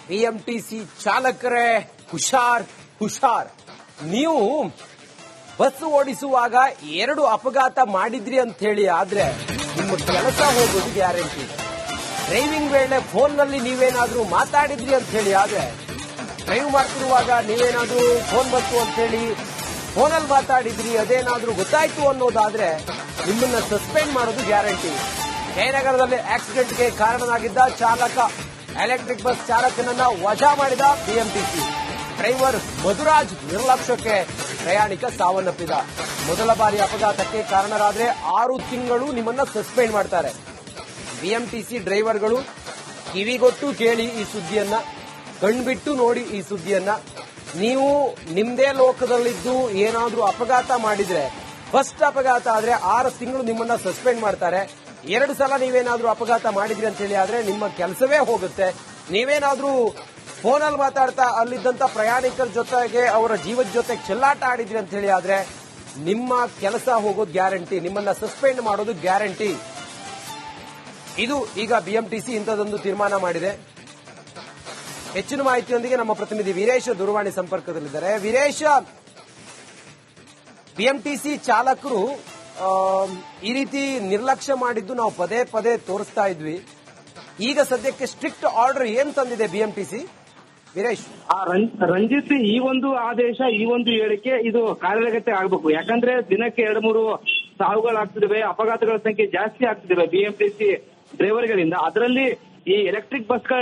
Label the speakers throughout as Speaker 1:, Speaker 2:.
Speaker 1: BMTC ಚಾಲಕರೇ ಹುಷಾರ್ ಹುಷಾರ್. ನೀವು ಬಸ್ ಓಡಿಸುವಾಗ 2 ಅಪಘಾತ ಮಾಡಿದ್ರಿ ಅಂತ ಹೇಳಿ ಆದ್ರೆ ನಿಮ್ಮ ಕೆಲಸ ಹೋಗೋದು ಗ್ಯಾರಂಟಿ. ಡ್ರೈವಿಂಗ್ ವೇಳೆ ಫೋನ್ನಲ್ಲಿ ನೀವೇನಾದ್ರೂ ಮಾತಾಡಿದ್ರಿ ಅಂತ ಹೇಳಿ ಆದ್ರೆ ಡ್ರೈವ್ ಮಾಡ್ತಿರುವಾಗ ನೀವೇನಾದ್ರೂ ಫೋನ್ ಬಂತು ಅಂತ ಹೇಳಿ ಫೋನಲ್ಲಿ ಮಾತಾಡಿದ್ರಿ ಅದೇನಾದ್ರೂ ಗೊತ್ತಾಯ್ತು ಅನ್ನೋದಾದ್ರೆ ನಿಮ್ಮನ್ನ ಸಸ್ಪೆಂಡ್ ಮಾಡೋದು ಗ್ಯಾರಂಟಿ. ಜಯನಗರದಲ್ಲಿ ಆಕ್ಸಿಡೆಂಟ್ಗೆ ಕಾರಣನಾಗಿದ್ದ ಚಾಲಕ ಎಲೆಕ್ಟ್ರಿಕ್ ಬಸ್ ಚಾಲಕನನ್ನ ವಜಾ ಮಾಡಿದ ಬಿಎಂಟಿಸಿ. ಡ್ರೈವರ್ ಮಧುರಾಜ್ ನಿರ್ಲಕ್ಷ್ಯಕ್ಕೆ ಪ್ರಯಾಣಿಕ ಸಾವನ್ನಪ್ಪಿದ. ಮೊದಲ ಬಾರಿ ಅಪಘಾತಕ್ಕೆ ಕಾರಣರಾದ್ರೆ 6 ತಿಂಗಳು ನಿಮ್ಮನ್ನ ಸಸ್ಪೆಂಡ್ ಮಾಡ್ತಾರೆ. ಬಿಎಂಟಿಸಿ ಡ್ರೈವರ್ಗಳು ಕಿವಿಗೊಟ್ಟು ಕೇಳಿ ಈ ಸುದ್ದಿಯನ್ನ, ಕಣ್ಬಿಟ್ಟು ನೋಡಿ ಈ ಸುದ್ದಿಯನ್ನ. ನೀವು ನಿಮ್ದೇ ಲೋಕದಲ್ಲಿದ್ದು ಏನಾದ್ರೂ ಅಪಘಾತ ಮಾಡಿದ್ರೆ, ಫಸ್ಟ್ ಅಪಘಾತ ಆದ್ರೆ 6 ತಿಂಗಳು ನಿಮ್ಮನ್ನ ಸಸ್ಪೆಂಡ್ ಮಾಡ್ತಾರೆ. 2 ಸಲ ನೀವೇನಾದ್ರೂ ಅಪಘಾತ ಮಾಡಿದ್ರಿ ಅಂತ ಹೇಳಿ ಆದ್ರೆ ನಿಮ್ಮ ಕೆಲಸವೇ ಹೋಗುತ್ತೆ. ನೀವೇನಾದ್ರೂ ಫೋನಲ್ಲಿ ಮಾತಾಡ್ತಾ ಅಲ್ಲಿದ್ದಂತ ಪ್ರಯಾಣಿಕರ ಜೊತೆಗೆ ಅವರ ಜೀವದ ಜೊತೆ ಚೆಲ್ಲಾಟ ಆಡಿದ್ರಿ ಅಂತ ಹೇಳಿ ಆದ್ರೆ ನಿಮ್ಮ ಕೆಲಸ ಹೋಗೋದು ಗ್ಯಾರಂಟಿ, ನಿಮ್ಮನ್ನ ಸಸ್ಪೆಂಡ್ ಮಾಡೋದು ಗ್ಯಾರಂಟಿ. ಇದು ಈಗ ಬಿಎಂಟಿಸಿ ಇಂಥದೊಂದು ತೀರ್ಮಾನ ಮಾಡಿದೆ. ಹೆಚ್ಚಿನ ಮಾಹಿತಿಯೊಂದಿಗೆ ನಮ್ಮ ಪ್ರತಿನಿಧಿ ವೀರೇಶ್ ದೂರವಾಣಿ ಸಂಪರ್ಕದಲ್ಲಿದ್ದಾರೆ. ವೀರೇಶ್, ಬಿಎಂಟಿಸಿ ಚಾಲಕರು ಈ ರೀತಿ ನಿರ್ಲಕ್ಷ್ಯ ಮಾಡಿದ್ದು ನಾವು ಪದೇ ಪದೇ ತೋರಿಸ್ತಾ ಇದ್ವಿ. ಈಗ ಸದ್ಯಕ್ಕೆ ಸ್ಟ್ರಿಕ್ಟ್ ಆರ್ಡರ್ ಏನ್ ತಂದಿದೆ ಬಿಎಂಟಿಸಿ? ವೀರೇಶ್,
Speaker 2: ರಂಜಿತ್, ಈ ಒಂದು ಆದೇಶ, ಈ ಒಂದು ಹೇಳಿಕೆ ಇದು ಕಾರ್ಯಗತ ಆಗಬೇಕು. ಯಾಕಂದ್ರೆ ದಿನಕ್ಕೆ 2-3 ಸಾವುಗಳಾಗ್ತಿವೆ, ಅಪಘಾತಗಳ ಸಂಖ್ಯೆ ಜಾಸ್ತಿ ಆಗ್ತಿದೆ ಬಿಎಂಟಿಸಿ ಡ್ರೈವರ್ಗಳಿಂದ. ಅದರಲ್ಲಿ ಈ ಎಲೆಕ್ಟ್ರಿಕ್ ಬಸ್ಗಳ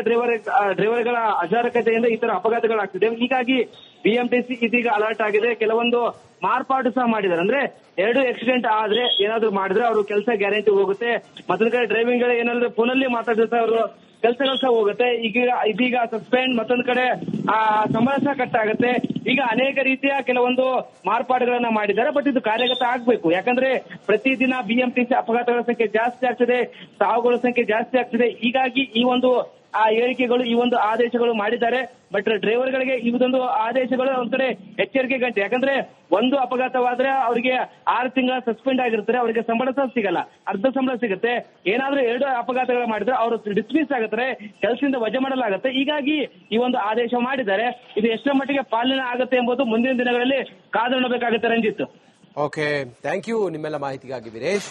Speaker 2: ಡ್ರೈವರ್ಗಳ ಅಜಾರಕತೆಯಿಂದ ಈ ತರ ಅಪಘಾತಗಳಾಗ್ತಿದೆ. ಹೀಗಾಗಿ ಬಿಎಂಟಿಸಿ ಇದೀಗ ಅಲರ್ಟ್ ಆಗಿದೆ. ಕೆಲವೊಂದು ಮಾರ್ಪಾಡು ಸಹ ಮಾಡಿದ್ದಾರೆ. ಅಂದ್ರೆ 2 ಆಕ್ಸಿಡೆಂಟ್ ಆದ್ರೆ ಏನಾದ್ರು ಮಾಡಿದ್ರೆ ಅವರು ಕೆಲಸ ಗ್ಯಾರಂಟಿ ಹೋಗುತ್ತೆ. ಮತ್ತೊಂದ್ ಕಡೆ ಡ್ರೈವಿಂಗ್ ಏನಾದ್ರು ಫೋನಲ್ಲಿ ಮಾತಾಡಿದ್ರೆ ಅವರು ಕೆಲಸಗಳು ಸಹ ಹೋಗುತ್ತೆ. ಇದೀಗ ಸಸ್ಪೆಂಡ್, ಮತ್ತೊಂದ್ ಕಡೆ ಸಂಬಳ ಸಹ ಕಟ್ ಆಗುತ್ತೆ. ಈಗ ಅನೇಕ ರೀತಿಯ ಕೆಲವೊಂದು ಮಾರ್ಪಾಡುಗಳನ್ನ ಮಾಡಿದ್ದಾರೆ. ಬಟ್ ಇದು ಕಾರ್ಯಗತ ಆಗ್ಬೇಕು. ಯಾಕಂದ್ರೆ ಪ್ರತಿದಿನ ಬಿಎಂಟಿಸಿ ಅಪಘಾತಗಳ ಸಂಖ್ಯೆ ಜಾಸ್ತಿ ಆಗ್ತದೆ, ಸಾವುಗಳ ಸಂಖ್ಯೆ ಜಾಸ್ತಿ ಆಗ್ತದೆ. ಹೀಗಾಗಿ ಈ ಒಂದು ಹೇಳಿಕೆಗಳು, ಈ ಒಂದು ಆದೇಶಗಳು ಮಾಡಿದ್ದಾರೆ. ಬಟ್ ಡ್ರೈವರ್ಗಳಿಗೆ ಇದೊಂದು ಆದೇಶಗಳು ಒಂದ್ ಕಡೆ ಎಚ್ಚರಿಕೆ ಗಂಟೆ. ಯಾಕಂದ್ರೆ ಒಂದು ಅಪಘಾತವಾದ್ರೆ ಅವರಿಗೆ 6 ತಿಂಗಳ ಸಸ್ಪೆಂಡ್ ಆಗಿರ್ತಾರೆ, ಅವರಿಗೆ ಸಂಬಳ ಸಹ ಸಿಗಲ್ಲ, ಅರ್ಧ ಸಂಬಳ ಸಿಗುತ್ತೆ. ಏನಾದ್ರೂ 2 ಅಪಘಾತಗಳು ಮಾಡಿದ್ರೆ ಅವರು ಡಿಸ್ಮಿಸ್ ಆಗುತ್ತಾರೆ, ಕೆಲಸದಿಂದ ವಜಾ ಮಾಡಲಾಗುತ್ತೆ. ಹೀಗಾಗಿ ಈ ಒಂದು ಆದೇಶ ಮಾಡಿದ್ದಾರೆ. ಇದು ಎಷ್ಟರ ಮಟ್ಟಿಗೆ ಪಾಲನೆ ಆಗುತ್ತೆ ಎಂಬುದು ಮುಂದಿನ ದಿನಗಳಲ್ಲಿ ಕಾದು ನೋಡಬೇಕಾಗುತ್ತೆ. ರಂಜಿತ್,
Speaker 1: ಓಕೆ, ಥ್ಯಾಂಕ್ ಯು ನಿಮ್ಮೆಲ್ಲ ಮಾಹಿತಿಗಾಗಿ ವೀರೇಶ್.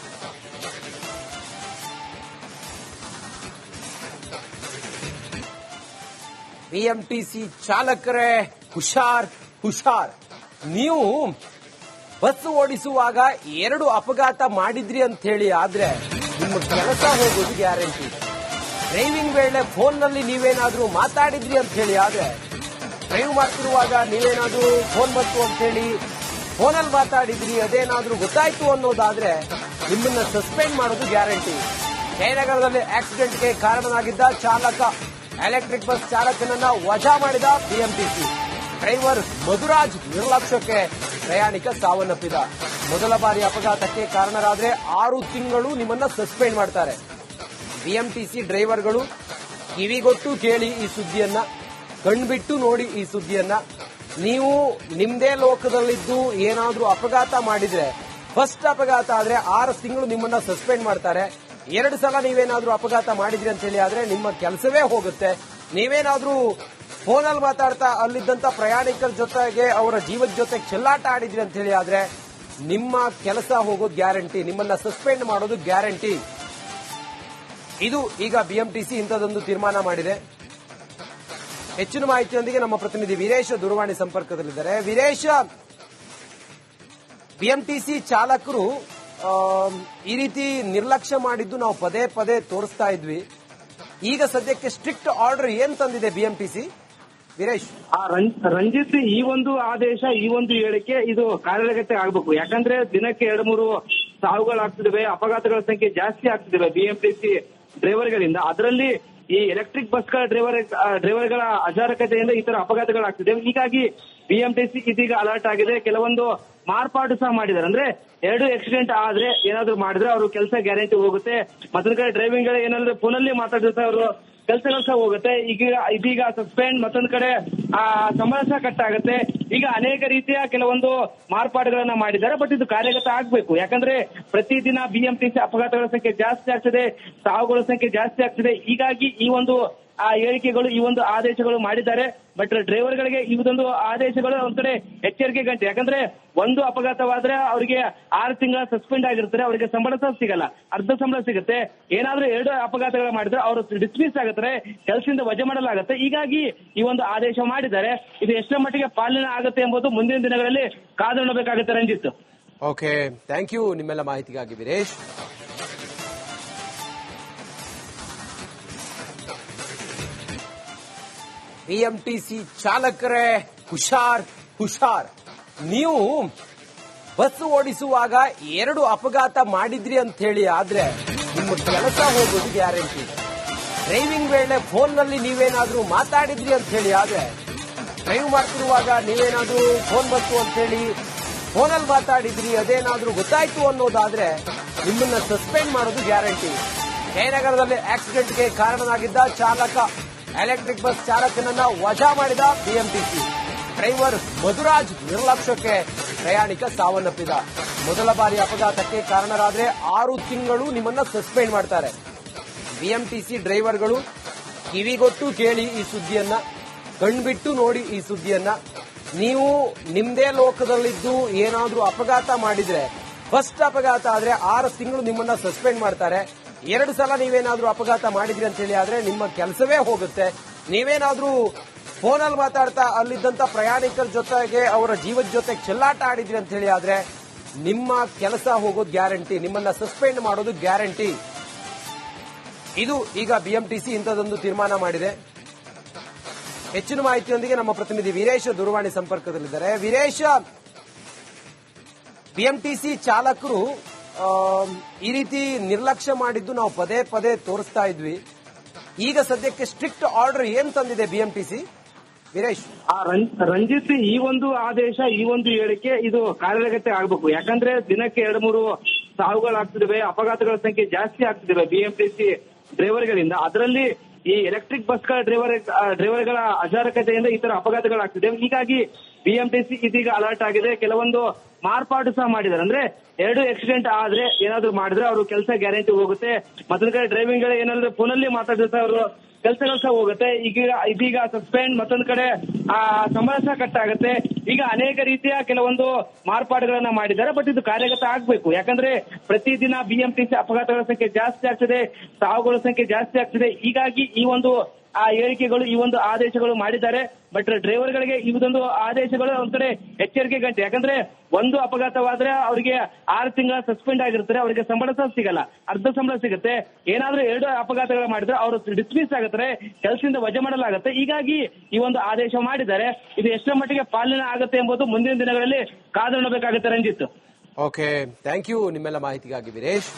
Speaker 1: ಬಿಎಂಟಿಸಿ ಚಾಲಕರೇ ಹುಷಾರ್ ಹುಷಾರ್. ನೀವು ಬಸ್ ಓಡಿಸುವಾಗ 2 ಅಪಘಾತ ಮಾಡಿದ್ರಿ ಅಂತ ಹೇಳಿ ಆದ್ರೆ ನಿಮ್ಮ ಕೆಲಸ ಹೋಗೋದು ಗ್ಯಾರಂಟಿ. ಡ್ರೈವಿಂಗ್ ವೇಳೆ ಫೋನ್ನಲ್ಲಿ ನೀವೇನಾದ್ರೂ ಮಾತಾಡಿದ್ರಿ ಅಂತ ಹೇಳಿ ಆದ್ರೆ ಡ್ರೈವ್ ಮಾಡ್ತಿರುವಾಗ ನೀವೇನಾದ್ರೂ ಫೋನ್ ಬಂತು ಅಂತ ಹೇಳಿ ಫೋನಲ್ಲಿ ಮಾತಾಡಿದ್ರಿ ಅದೇನಾದ್ರೂ ಗೊತ್ತಾಯ್ತು ಅನ್ನೋದಾದ್ರೆ ನಿಮ್ಮನ್ನ ಸಸ್ಪೆಂಡ್ ಮಾಡೋದು ಗ್ಯಾರಂಟಿ. ಜಯನಗರದಲ್ಲಿ ಆಕ್ಸಿಡೆಂಟ್ಗೆ ಕಾರಣನಾಗಿದ್ದ ಚಾಲಕ ಎಲೆಕ್ಟ್ರಿಕ್ ಬಸ್ ಚಾಲಕನನ್ನ ವಜಾ ಮಾಡಿದ ಬಿಎಂಟಿಸಿ. ಡ್ರೈವರ್ ಮಧುರಾಜ್ ನಿರ್ಲಕ್ಷ್ಯಕ್ಕೆ ಪ್ರಯಾಣಿಕ ಸಾವನ್ನಪ್ಪಿದ. ಮೊದಲ ಬಾರಿ ಅಪಘಾತಕ್ಕೆ ಕಾರಣರಾದ್ರೆ 6 ತಿಂಗಳು ನಿಮ್ಮನ್ನ ಸಸ್ಪೆಂಡ್ ಮಾಡ್ತಾರೆ. ಬಿಎಂಟಿಸಿ ಡ್ರೈವರ್ಗಳು ಕಿವಿಗೊಟ್ಟು ಕೇಳಿ ಈ ಸುದ್ದಿಯನ್ನ, ಕಣ್ಬಿಟ್ಟು ನೋಡಿ ಈ ಸುದ್ದಿಯನ್ನ. ನೀವು ನಿಮ್ದೇ ಲೋಕದಲ್ಲಿದ್ದು ಏನಾದ್ರೂ ಅಪಘಾತ ಮಾಡಿದ್ರೆ, ಫಸ್ಟ್ ಅಪಘಾತ ಆದ್ರೆ 6 ತಿಂಗಳು ನಿಮ್ಮನ್ನ ಸಸ್ಪೆಂಡ್ ಮಾಡ್ತಾರೆ. 2 ಸಲ ನೀವೇನಾದ್ರೂ ಅಪಘಾತ ಮಾಡಿದ್ರಿ ಅಂತ ಹೇಳಿ ಆದ್ರೆ ನಿಮ್ಮ ಕೆಲಸವೇ ಹೋಗುತ್ತೆ. ನೀವೇನಾದ್ರೂ ಫೋನಲ್ಲಿ ಮಾತಾಡ್ತಾ ಅಲ್ಲಿದ್ದಂತ ಪ್ರಯಾಣಿಕರ ಜೊತೆಗೆ ಅವರ ಜೀವದ ಜೊತೆ ಚೆಲ್ಲಾಟ ಆಡಿದ್ರಿ ಅಂತ ಹೇಳಿ ಆದ್ರೆ ನಿಮ್ಮ ಕೆಲಸ ಹೋಗೋದು ಗ್ಯಾರಂಟಿ, ನಿಮ್ಮನ್ನ ಸಸ್ಪೆಂಡ್ ಮಾಡೋದು ಗ್ಯಾರಂಟಿ. ಇದು ಈಗ ಬಿಎಂಟಿಸಿ ಇಂಥದೊಂದು ತೀರ್ಮಾನ ಮಾಡಿದೆ. ಹೆಚ್ಚಿನ ಮಾಹಿತಿಯೊಂದಿಗೆ ನಮ್ಮ ಪ್ರತಿನಿಧಿ ವೀರೇಶ್ ದೂರವಾಣಿ ಸಂಪರ್ಕದಲ್ಲಿದ್ದಾರೆ. ವೀರೇಶ್, ಬಿಎಂಟಿಸಿ ಚಾಲಕರು ಈ ರೀತಿ ನಿರ್ಲಕ್ಷ್ಯ ಮಾಡಿದ್ದು ನಾವು ಪದೇ ಪದೇ ತೋರಿಸ್ತಾ ಇದ್ವಿ. ಈಗ ಸದ್ಯಕ್ಕೆ ಸ್ಟ್ರಿಕ್ಟ್ ಆರ್ಡರ್ ಏನ್ ತಂದಿದೆ ಬಿಎಂಟಿಸಿ? ವೀರೇಶ್,
Speaker 2: ರಂಜಿತ್, ಈ ಒಂದು ಆದೇಶ, ಈ ಒಂದು ಹೇಳಿಕೆ ಇದು ಕಾರ್ಯಗತ ಆಗಬೇಕು. ಯಾಕಂದ್ರೆ ದಿನಕ್ಕೆ 2-3 ಸಾವುಗಳಾಗ್ತಿವೆ, ಅಪಘಾತಗಳ ಸಂಖ್ಯೆ ಜಾಸ್ತಿ ಆಗ್ತಿದೆ ಬಿಎಂಟಿಸಿ ಡ್ರೈವರ್ಗಳಿಂದ. ಅದರಲ್ಲಿ ಈ ಎಲೆಕ್ಟ್ರಿಕ್ ಬಸ್ಗಳ ಡ್ರೈವರ್ಗಳ ಅಜಾರಕತೆಯಿಂದ ಈ ತರ ಅಪಘಾತಗಳಾಗ್ತಿದೆ. ಹೀಗಾಗಿ ಬಿಎಂಟಿಸಿ ಇದೀಗ ಅಲರ್ಟ್ ಆಗಿದೆ. ಕೆಲವೊಂದು ಮಾರ್ಪಾಡು ಸಹ ಮಾಡಿದ್ದಾರೆ. ಅಂದ್ರೆ 2 ಆಕ್ಸಿಡೆಂಟ್ ಆದ್ರೆ ಏನಾದ್ರು ಮಾಡಿದ್ರೆ ಅವರು ಕೆಲಸ ಗ್ಯಾರಂಟಿ ಹೋಗುತ್ತೆ. ಮತ್ತೊಂದ್ ಕಡೆ ಡ್ರೈವಿಂಗ್ ಏನಾದ್ರು ಫೋನಲ್ಲಿ ಮಾತಾಡಿದ್ರೆ ಅವರು ಕೆಲಸಗಳು ಸಹ ಹೋಗುತ್ತೆ. ಇದೀಗ ಸಸ್ಪೆಂಡ್, ಮತ್ತೊಂದ್ ಕಡೆ ಸಂಬಳ ಸಹ ಕಟ್ ಆಗುತ್ತೆ. ಈಗ ಅನೇಕ ರೀತಿಯ ಕೆಲವೊಂದು ಮಾರ್ಪಾಡುಗಳನ್ನ ಮಾಡಿದ್ದಾರೆ. ಬಟ್ ಇದು ಕಾರ್ಯಗತ ಆಗ್ಬೇಕು. ಯಾಕಂದ್ರೆ ಪ್ರತಿದಿನ ಬಿಎಂಟಿಸಿ ಅಪಘಾತಗಳ ಸಂಖ್ಯೆ ಜಾಸ್ತಿ ಆಗ್ತದೆ, ಸಾವುಗಳ ಸಂಖ್ಯೆ ಜಾಸ್ತಿ ಆಗ್ತದೆ. ಹೀಗಾಗಿ ಈ ಒಂದು ಆ ಹೇಳಿಕೆಗಳು ಈ ಒಂದು ಆದೇಶಗಳು ಮಾಡಿದ್ದಾರೆ. ಬಟ್ ಡ್ರೈವರ್ಗಳಿಗೆ ಇದೊಂದು ಆದೇಶಗಳು ಒಂದ್ ಕಡೆ ಎಚ್ಚರಿಕೆ ಗಂಟೆ. ಯಾಕಂದ್ರೆ ಒಂದು ಅಪಘಾತವಾದ್ರೆ ಅವರಿಗೆ 6 ತಿಂಗಳ ಸಸ್ಪೆಂಡ್ ಆಗಿರ್ತಾರೆ, ಅವರಿಗೆ ಸಂಬಳ ಸಹ ಸಿಗಲ್ಲ, ಅರ್ಧ ಸಂಬಳ ಸಿಗುತ್ತೆ. ಏನಾದ್ರೂ 2 ಅಪಘಾತಗಳು ಮಾಡಿದ್ರೆ ಅವರು ಡಿಸ್ಮಿಸ್ ಆಗುತ್ತಾರೆ, ಕೆಲಸದಿಂದ ವಜಾ ಮಾಡಲಾಗುತ್ತೆ. ಹೀಗಾಗಿ ಈ ಒಂದು ಆದೇಶ ಮಾಡಿದ್ದಾರೆ. ಇದು ಎಷ್ಟರ ಮಟ್ಟಿಗೆ ಪಾಲನೆ ಆಗುತ್ತೆ ಎಂಬುದು ಮುಂದಿನ ದಿನಗಳಲ್ಲಿ ಕಾದು ನೋಡಬೇಕಾಗುತ್ತೆ ರಂಜಿತ್.
Speaker 1: ಓಕೆ, ಥ್ಯಾಂಕ್ ಯು ನಿಮ್ಮೆಲ್ಲ ಮಾಹಿತಿಗಾಗಿ ವೀರೇಶ್. ಬಿಎಂಟಿಸಿ ಚಾಲಕರೇ ಹುಷಾರ್ ಹುಷಾರ್. ನೀವು ಬಸ್ ಓಡಿಸುವಾಗ 2 ಅಪಘಾತ ಮಾಡಿದ್ರಿ ಅಂತ ಹೇಳಿ ಆದ್ರೆ ನಿಮ್ಮ ಕೆಲಸ ಹೋಗೋದು ಗ್ಯಾರಂಟಿ. ಡ್ರೈವಿಂಗ್ ವೇಳೆ ಫೋನ್ನಲ್ಲಿ ನೀವೇನಾದ್ರೂ ಮಾತಾಡಿದ್ರಿ ಅಂತ ಹೇಳಿ ಆದ್ರೆ, ಡ್ರೈವ್ ಮಾಡ್ತಿರುವಾಗ ನೀವೇನಾದ್ರೂ ಫೋನ್ ಬಂತು ಅಂತ ಹೇಳಿ ಫೋನಲ್ಲಿ ಮಾತಾಡಿದ್ರಿ, ಅದೇನಾದ್ರೂ ಗೊತ್ತಾಯ್ತು ಅನ್ನೋದಾದ್ರೆ ನಿಮ್ಮನ್ನ ಸಸ್ಪೆಂಡ್ ಮಾಡೋದು ಗ್ಯಾರಂಟಿ. ಜಯನಗರದಲ್ಲಿ ಆಕ್ಸಿಡೆಂಟ್ಗೆ ಕಾರಣನಾಗಿದ್ದ ಚಾಲಕ, ಎಲೆಕ್ಟ್ರಿಕ್ ಬಸ್ ಚಾಲಕನನ್ನ ವಜಾ ಮಾಡಿದ ಬಿಎಂಟಿಸಿ. ಡ್ರೈವರ್ ಮಧುರಾಜ್ ನಿರ್ಲಕ್ಷ್ಯಕ್ಕೆ ಪ್ರಯಾಣಿಕ ಸಾವನ್ನಪ್ಪಿದ. ಮೊದಲ ಬಾರಿ ಅಪಘಾತಕ್ಕೆ ಕಾರಣರಾದ್ರೆ 6 ತಿಂಗಳು ನಿಮ್ಮನ್ನ ಸಸ್ಪೆಂಡ್ ಮಾಡ್ತಾರೆ. ಬಿಎಂಟಿಸಿ ಡ್ರೈವರ್ಗಳು ಕಿವಿಗೊಟ್ಟು ಕೇಳಿ ಈ ಸುದ್ದಿಯನ್ನ, ಕಣ್ಬಿಟ್ಟು ನೋಡಿ ಈ ಸುದ್ದಿಯನ್ನ. ನೀವು ನಿಮ್ದೇ ಲೋಕದಲ್ಲಿದ್ದು ಏನಾದ್ರೂ ಅಪಘಾತ ಮಾಡಿದ್ರೆ, ಫಸ್ಟ್ ಅಪಘಾತ ಆದ್ರೆ 6 ತಿಂಗಳು ನಿಮ್ಮನ್ನ ಸಸ್ಪೆಂಡ್ ಮಾಡ್ತಾರೆ. 2 ಸಲ ನೀವೇನಾದ್ರೂ ಅಪಘಾತ ಮಾಡಿದ್ರಿ ಅಂತ ಹೇಳಿ ಆದ್ರೆ ನಿಮ್ಮ ಕೆಲಸವೇ ಹೋಗುತ್ತೆ. ನೀವೇನಾದ್ರೂ ಫೋನಲ್ಲಿ ಮಾತಾಡ್ತಾ ಅಲ್ಲಿದ್ದಂತ ಪ್ರಯಾಣಿಕರ ಜೊತೆಗೆ ಅವರ ಜೀವದ ಜೊತೆ ಚೆಲ್ಲಾಟ ಆಡಿದ್ರಿ ಅಂತ ಹೇಳಿ ಆದ್ರೆ ನಿಮ್ಮ ಕೆಲಸ ಹೋಗೋದು ಗ್ಯಾರಂಟಿ, ನಿಮ್ಮನ್ನ ಸಸ್ಪೆಂಡ್ ಮಾಡೋದು ಗ್ಯಾರಂಟಿ. ಇದು ಈಗ ಬಿಎಂಟಿಸಿ ಇಂಥದೊಂದು ತೀರ್ಮಾನ ಮಾಡಿದೆ. ಹೆಚ್ಚಿನ ಮಾಹಿತಿಯೊಂದಿಗೆ ನಮ್ಮ ಪ್ರತಿನಿಧಿ ವೀರೇಶ್ ದೂರವಾಣಿ ಸಂಪರ್ಕದಲ್ಲಿದ್ದಾರೆ. ವೀರೇಶ್, ಬಿಎಂಟಿಸಿ ಚಾಲಕರು ಈ ರೀತಿ ನಿರ್ಲಕ್ಷ್ಯ ಮಾಡಿದ್ದು ನಾವು ಪದೇ ಪದೇ ತೋರಿಸ್ತಾ ಇದ್ವಿ. ಈಗ ಸದ್ಯಕ್ಕೆ ಸ್ಟ್ರಿಕ್ಟ್ ಆರ್ಡರ್ ಏನ್ ತಂದಿದೆ ಬಿಎಂಟಿಸಿ? ವೀರೇಶ್,
Speaker 2: ರಂಜಿತ್, ಈ ಒಂದು ಆದೇಶ, ಈ ಒಂದು ಹೇಳಿಕೆ ಇದು ಕಾರ್ಯಗತ ಆಗಬೇಕು. ಯಾಕಂದ್ರೆ ದಿನಕ್ಕೆ 2-3 ಸಾವುಗಳಾಗ್ತಿವೆ, ಅಪಘಾತಗಳ ಸಂಖ್ಯೆ ಜಾಸ್ತಿ ಆಗ್ತಿದೆ ಬಿಎಂಟಿಸಿ ಡ್ರೈವರ್ಗಳಿಂದ. ಅದರಲ್ಲಿ ಈ ಎಲೆಕ್ಟ್ರಿಕ್ ಬಸ್ಗಳ ಡ್ರೈವರ್ಗಳ ಅಜಾರಕತೆಯಿಂದ ಈ ತರ ಅಪಘಾತಗಳಾಗ್ತಿದೆ. ಹೀಗಾಗಿ ಬಿಎಂಟಿಸಿ ಇದೀಗ ಅಲರ್ಟ್ ಆಗಿದೆ. ಕೆಲವೊಂದು ಮಾರ್ಪಾಡು ಸಹ ಮಾಡಿದ್ದಾರೆ. ಅಂದ್ರೆ 2 ಆಕ್ಸಿಡೆಂಟ್ ಆದ್ರೆ ಏನಾದ್ರು ಮಾಡಿದ್ರೆ ಅವರು ಕೆಲಸ ಗ್ಯಾರಂಟಿ ಹೋಗುತ್ತೆ. ಮತ್ತೊಂದ್ ಕಡೆ ಡ್ರೈವಿಂಗ್ ಏನಾದ್ರು ಫೋನಲ್ಲಿ ಮಾತಾಡಿದ್ರೆ ಅವರು ಕೆಲಸಗಳು ಸಹ ಹೋಗುತ್ತೆ. ಇದೀಗ ಸಸ್ಪೆಂಡ್, ಮತ್ತೊಂದ್ ಕಡೆ ಸಂಬಳ ಸಹ ಕಟ್ ಆಗುತ್ತೆ. ಈಗ ಅನೇಕ ರೀತಿಯ ಕೆಲವೊಂದು ಮಾರ್ಪಾಡುಗಳನ್ನ ಮಾಡಿದ್ದಾರೆ. ಬಟ್ ಇದು ಕಾರ್ಯಗತ ಆಗ್ಬೇಕು. ಯಾಕಂದ್ರೆ ಪ್ರತಿದಿನ ಬಿಎಂಟಿಸಿ ಅಪಘಾತಗಳ ಸಂಖ್ಯೆ ಜಾಸ್ತಿ ಆಗ್ತದೆ, ಸಾವುಗಳ ಸಂಖ್ಯೆ ಜಾಸ್ತಿ ಆಗ್ತದೆ. ಹೀಗಾಗಿ ಈ ಒಂದು ಹೇಳಿಕೆಗಳು, ಈ ಒಂದು ಆದೇಶಗಳು ಮಾಡಿದ್ದಾರೆ. ಬಟ್ ಡ್ರೈವರ್ಗಳಿಗೆ ಇದೊಂದು ಆದೇಶಗಳು ಒಂದ್ ಕಡೆ ಎಚ್ಚರಿಕೆ ಗಂಟೆ. ಯಾಕಂದ್ರೆ ಒಂದು ಅಪಘಾತವಾದ್ರೆ ಅವರಿಗೆ 6 ತಿಂಗಳ ಸಸ್ಪೆಂಡ್ ಆಗಿರ್ತಾರೆ, ಅವರಿಗೆ ಸಂಬಳ ಸಹ ಸಿಗಲ್ಲ, ಅರ್ಧ ಸಂಬಳ ಸಿಗುತ್ತೆ. ಏನಾದ್ರೂ 2 ಅಪಘಾತಗಳು ಮಾಡಿದ್ರೆ ಅವರು ಡಿಸ್ಮಿಸ್ ಆಗುತ್ತಾರೆ, ಕೆಲಸದಿಂದ ವಜಾ ಮಾಡಲಾಗುತ್ತೆ. ಹೀಗಾಗಿ ಈ ಒಂದು ಆದೇಶ ಮಾಡಿದ್ದಾರೆ. ಇದು ಎಷ್ಟರ ಮಟ್ಟಿಗೆ ಪಾಲನೆ ಆಗುತ್ತೆ ಎಂಬುದು ಮುಂದಿನ ದಿನಗಳಲ್ಲಿ ಕಾದು ನೋಡಬೇಕಾಗುತ್ತೆ ರಂಜಿತ್.
Speaker 1: ಓಕೆ, ಥ್ಯಾಂಕ್ ಯು ನಿಮ್ಮೆಲ್ಲ ಮಾಹಿತಿಗಾಗಿ ವೀರೇಶ್.